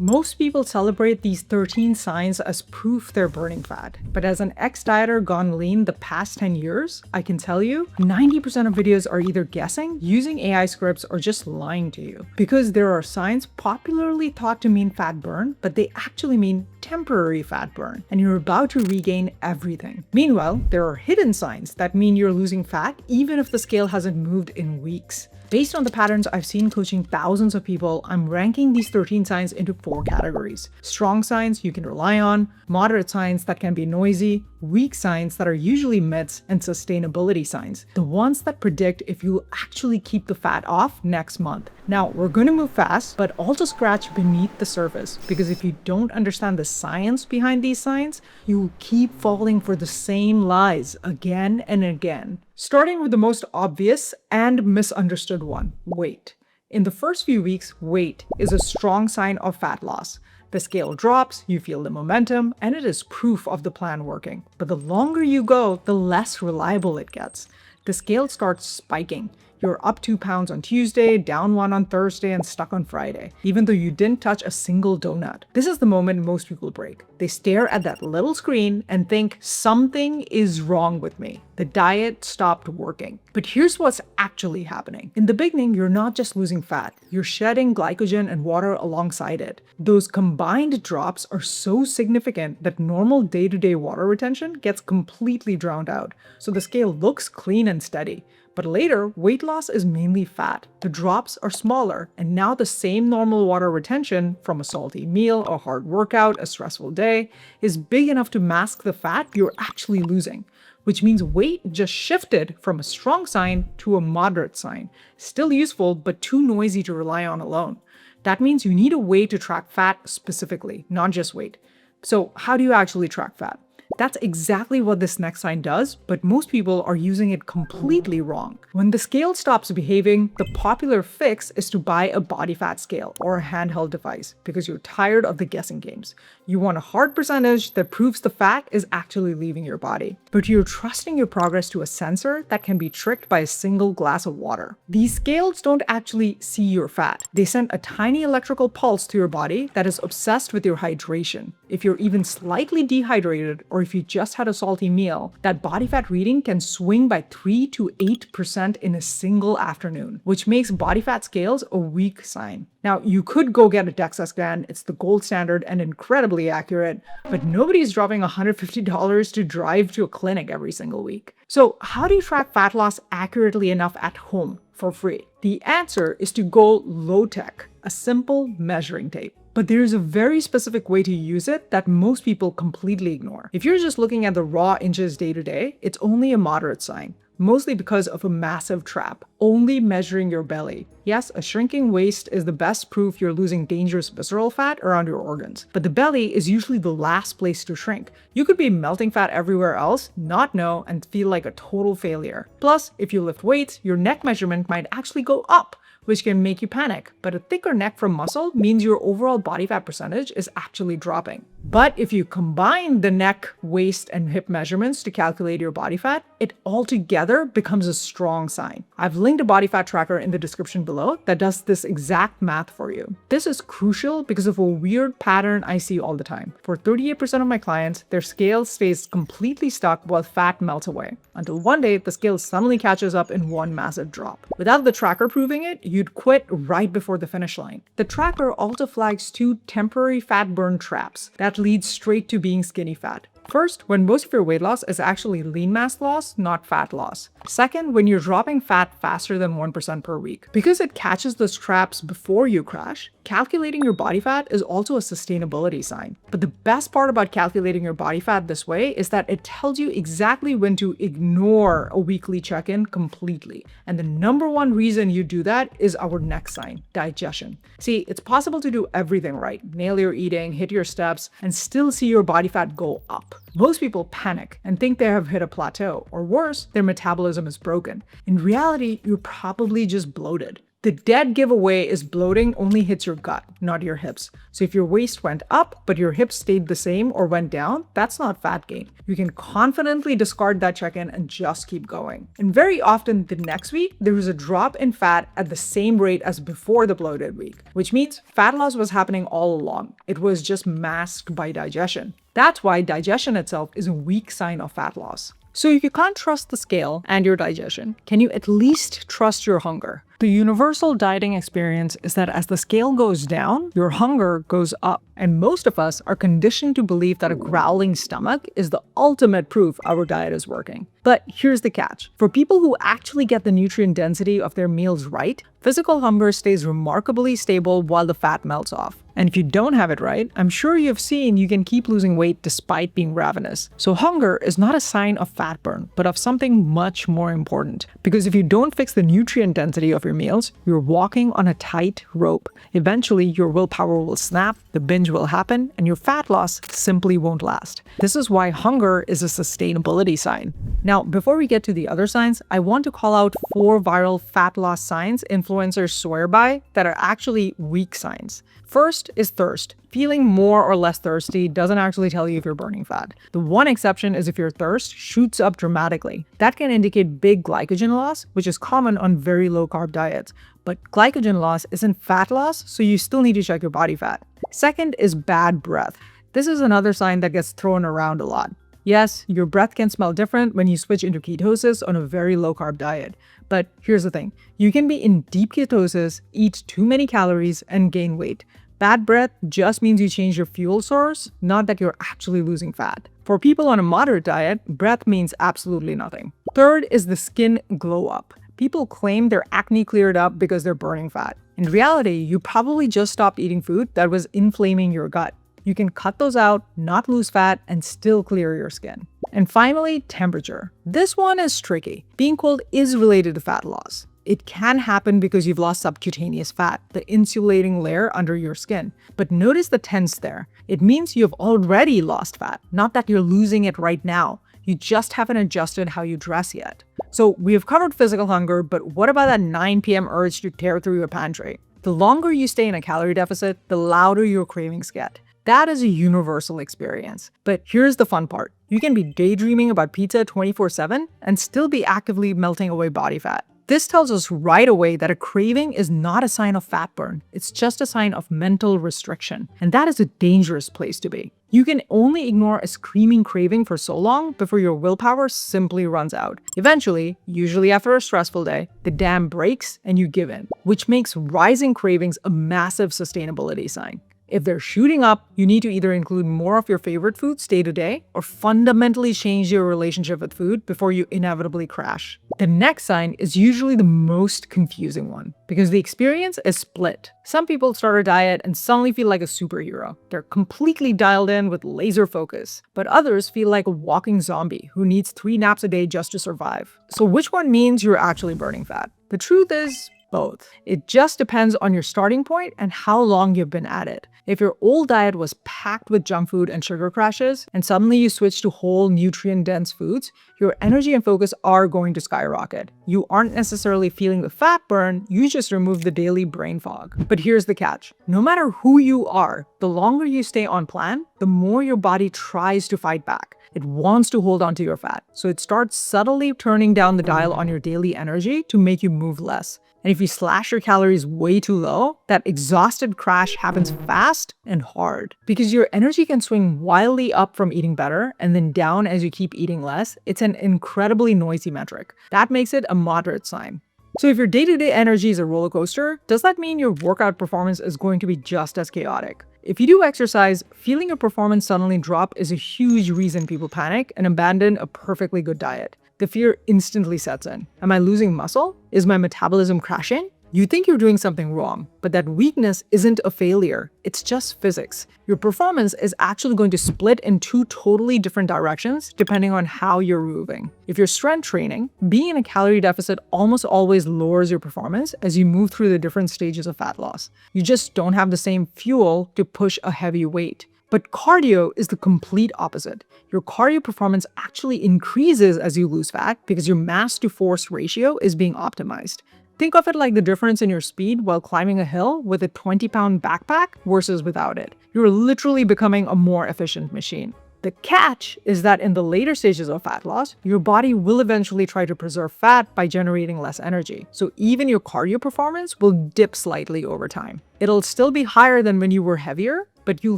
Most people celebrate these 13 signs as proof they're burning fat, but as an ex-dieter gone lean the past 10 years, I can tell you 90% of videos are either guessing, using AI scripts, or just lying to you. Because there are signs popularly thought to mean fat burn, but they actually mean temporary fat burn, and you're about to regain everything. Meanwhile, there are hidden signs that mean you're losing fat even if the scale hasn't moved in weeks. Based on the patterns I've seen coaching thousands of people, I'm ranking these 13 signs into 4 categories. Strong signs you can rely on, moderate signs that can be noisy, weak signs that are usually myths, and sustainability signs, the ones that predict if you'll actually keep the fat off next month. Now, we're going to move fast, but also scratch beneath the surface, because if you don't understand the science behind these signs, you'll keep falling for the same lies again and again. Starting with the most obvious and misunderstood one, weight. In the first few weeks, weight is a strong sign of fat loss. The scale drops, you feel the momentum, and it is proof of the plan working. But the longer you go, the less reliable it gets. The scale starts spiking. You're up 2 pounds on Tuesday, down 1 on Thursday, and stuck on Friday, even though you didn't touch a single donut. This is the moment most people break. They stare at that little screen and think something is wrong with me. The diet stopped working. But here's what's actually happening. In the beginning, you're not just losing fat, you're shedding glycogen and water alongside it. Those combined drops are so significant that normal day-to-day water retention gets completely drowned out. So the scale looks clean and steady. But later, weight loss is mainly fat. The drops are smaller, and now the same normal water retention from a salty meal, a hard workout, a stressful day is big enough to mask the fat you're actually losing, which means weight just shifted from a strong sign to a moderate sign. Still useful, but too noisy to rely on alone. That means you need a way to track fat specifically, not just weight. So how do you actually track fat? That's exactly what this next sign does, but most people are using it completely wrong. When the scale stops behaving, the popular fix is to buy a body fat scale or a handheld device because you're tired of the guessing games. You want a hard percentage that proves the fat is actually leaving your body, but you're trusting your progress to a sensor that can be tricked by a single glass of water. These scales don't actually see your fat. They send a tiny electrical pulse to your body that is obsessed with your hydration. If you're even slightly dehydrated, or if you just had a salty meal, that body fat reading can swing by 3 to 8% in a single afternoon, which makes body fat scales a weak sign. Now, you could go get a DEXA scan, it's the gold standard and incredibly accurate, but nobody's dropping $150 to drive to a clinic every single week. So how do you track fat loss accurately enough at home for free? The answer is to go low tech, a simple measuring tape. But there's a very specific way to use it that most people completely ignore. If you're just looking at the raw inches day to day, it's only a moderate sign, mostly because of a massive trap, only measuring your belly. Yes, a shrinking waist is the best proof you're losing dangerous visceral fat around your organs, but the belly is usually the last place to shrink. You could be melting fat everywhere else, not know, and feel like a total failure. Plus, if you lift weights, your neck measurement might actually go up, which can make you panic. But a thicker neck from muscle means your overall body fat percentage is actually dropping. But if you combine the neck, waist, and hip measurements to calculate your body fat, it altogether becomes a strong sign. I've linked a body fat tracker in the description below that does this exact math for you. This is crucial because of a weird pattern I see all the time. For 38% of my clients, their scale stays completely stuck while fat melts away, until one day the scale suddenly catches up in one massive drop. Without the tracker proving it, you'd quit right before the finish line. The tracker also flags 2 temporary fat burn traps that lead straight to being skinny fat. First, when most of your weight loss is actually lean mass loss, not fat loss. Second, when you're dropping fat faster than 1% per week. Because it catches those traps before you crash, calculating your body fat is also a sustainability sign. But the best part about calculating your body fat this way is that it tells you exactly when to ignore a weekly check-in completely. And the number one reason you do that is our next sign, digestion. See, it's possible to do everything right, nail your eating, hit your steps, and still see your body fat go up. Most people panic and think they have hit a plateau, or worse, their metabolism is broken. In reality, you're probably just bloated. The dead giveaway is bloating only hits your gut, not your hips. So if your waist went up, but your hips stayed the same or went down, that's not fat gain. You can confidently discard that check-in and just keep going. And very often the next week, there is a drop in fat at the same rate as before the bloated week, which means fat loss was happening all along. It was just masked by digestion. That's why digestion itself is a weak sign of fat loss. So if you can't trust the scale and your digestion, can you at least trust your hunger? The universal dieting experience is that as the scale goes down, your hunger goes up. And most of us are conditioned to believe that a growling stomach is the ultimate proof our diet is working. But here's the catch. For people who actually get the nutrient density of their meals right, physical hunger stays remarkably stable while the fat melts off. And if you don't have it right, I'm sure you've seen you can keep losing weight despite being ravenous. So hunger is not a sign of fat burn, but of something much more important. Because if you don't fix the nutrient density of your meals, you're walking on a tight rope. Eventually, your willpower will snap, the binge will happen, and your fat loss simply won't last. This is why hunger is a sustainability sign. Now, before we get to the other signs, I want to call out 4 viral fat loss signs influencers swear by that are actually weak signs. First is thirst. Feeling more or less thirsty doesn't actually tell you if you're burning fat. The one exception is if your thirst shoots up dramatically. That can indicate big glycogen loss, which is common on very low-carb diets. But glycogen loss isn't fat loss, so you still need to check your body fat. Second is bad breath. This is another sign that gets thrown around a lot. Yes, your breath can smell different when you switch into ketosis on a very low-carb diet. But here's the thing. You can be in deep ketosis, eat too many calories, and gain weight. Bad breath just means you change your fuel source, not that you're actually losing fat. For people on a moderate diet, breath means absolutely nothing. Third is the skin glow up. People claim their acne cleared up because they're burning fat. In reality, you probably just stopped eating food that was inflaming your gut. You can cut those out, not lose fat, and still clear your skin. And finally, temperature. This one is tricky. Being cold is related to fat loss. It can happen because you've lost subcutaneous fat, the insulating layer under your skin. But notice the tense there. It means you've already lost fat, not that you're losing it right now. You just haven't adjusted how you dress yet. So we have covered physical hunger, but what about that 9 p.m. urge to tear through your pantry? The longer you stay in a calorie deficit, the louder your cravings get. That is a universal experience. But here's the fun part. You can be daydreaming about pizza 24/7 and still be actively melting away body fat. This tells us right away that a craving is not a sign of fat burn. It's just a sign of mental restriction. And that is a dangerous place to be. You can only ignore a screaming craving for so long before your willpower simply runs out. Eventually, usually after a stressful day, the dam breaks and you give in, which makes rising cravings a massive sustainability sign. If they're shooting up, you need to either include more of your favorite foods day to day or fundamentally change your relationship with food before you inevitably crash. The next sign is usually the most confusing one because the experience is split. Some people start a diet and suddenly feel like a superhero. They're completely dialed in with laser focus. But others feel like a walking zombie who needs 3 naps a day just to survive. So which one means you're actually burning fat? The truth is, both. It just depends on your starting point and how long you've been at it. If your old diet was packed with junk food and sugar crashes, and suddenly you switch to whole nutrient-dense foods, your energy and focus are going to skyrocket. You aren't necessarily feeling the fat burn, you just remove the daily brain fog. But here's the catch. No matter who you are, the longer you stay on plan, the more your body tries to fight back. It wants to hold on to your fat, so it starts subtly turning down the dial on your daily energy to make you move less. And if you slash your calories way too low, that exhausted crash happens fast and hard. Because your energy can swing wildly up from eating better and then down as you keep eating less. It's an incredibly noisy metric. That makes it a moderate sign. So if your day-to-day energy is a roller coaster, does that mean your workout performance is going to be just as chaotic? If you do exercise, feeling your performance suddenly drop is a huge reason people panic and abandon a perfectly good diet. The fear instantly sets in. Am I losing muscle? Is my metabolism crashing? You think you're doing something wrong, but that weakness isn't a failure. It's just physics. Your performance is actually going to split in 2 totally different directions depending on how you're moving. If you're strength training, being in a calorie deficit almost always lowers your performance as you move through the different stages of fat loss. You just don't have the same fuel to push a heavy weight. But cardio is the complete opposite. Your cardio performance actually increases as you lose fat because your mass to force ratio is being optimized. Think of it like the difference in your speed while climbing a hill with a 20-pound backpack versus without it. You're literally becoming a more efficient machine. The catch is that in the later stages of fat loss, your body will eventually try to preserve fat by generating less energy. So even your cardio performance will dip slightly over time. It'll still be higher than when you were heavier, but you'll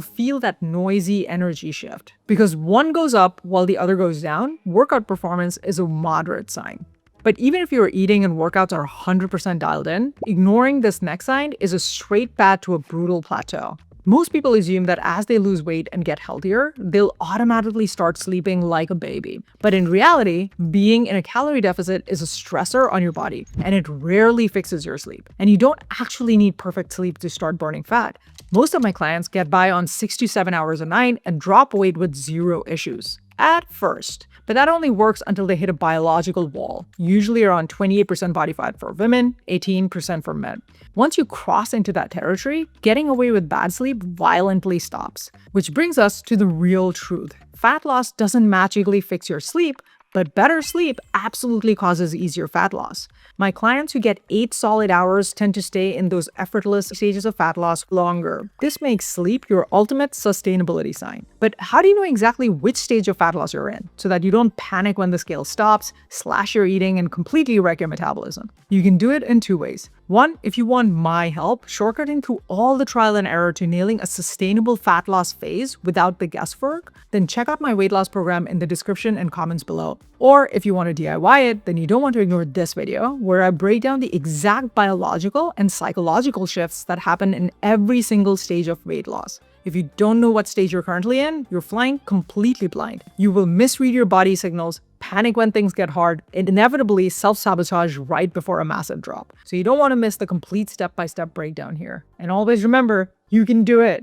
feel that noisy energy shift. Because one goes up while the other goes down, workout performance is a moderate sign. But even if your eating and workouts are 100% dialed in, ignoring this next sign is a straight path to a brutal plateau. Most people assume that as they lose weight and get healthier, they'll automatically start sleeping like a baby. But in reality, being in a calorie deficit is a stressor on your body, and it rarely fixes your sleep. And you don't actually need perfect sleep to start burning fat. Most of my clients get by on 6 to 7 hours a night and drop weight with zero issues. At first. But that only works until they hit a biological wall, usually around 28% body fat for women, 18% for men. Once you cross into that territory, getting away with bad sleep violently stops. Which brings us to the real truth. Fat loss doesn't magically fix your sleep, but better sleep absolutely causes easier fat loss. My clients who get 8 solid hours tend to stay in those effortless stages of fat loss longer. This makes sleep your ultimate sustainability sign. But how do you know exactly which stage of fat loss you're in so that you don't panic when the scale stops, slash your eating, and completely wreck your metabolism? You can do it in 2 ways. One, if you want my help, shortcutting through all the trial and error to nailing a sustainable fat loss phase without the guesswork, then check out my weight loss program in the description and comments below. Or if you want to DIY it, then you don't want to ignore this video where I break down the exact biological and psychological shifts that happen in every single stage of weight loss. If you don't know what stage you're currently in, you're flying completely blind. You will misread your body signals, panic when things get hard, and inevitably self-sabotage right before a massive drop. So you don't want to miss the complete step-by-step breakdown here. And always remember, you can do it.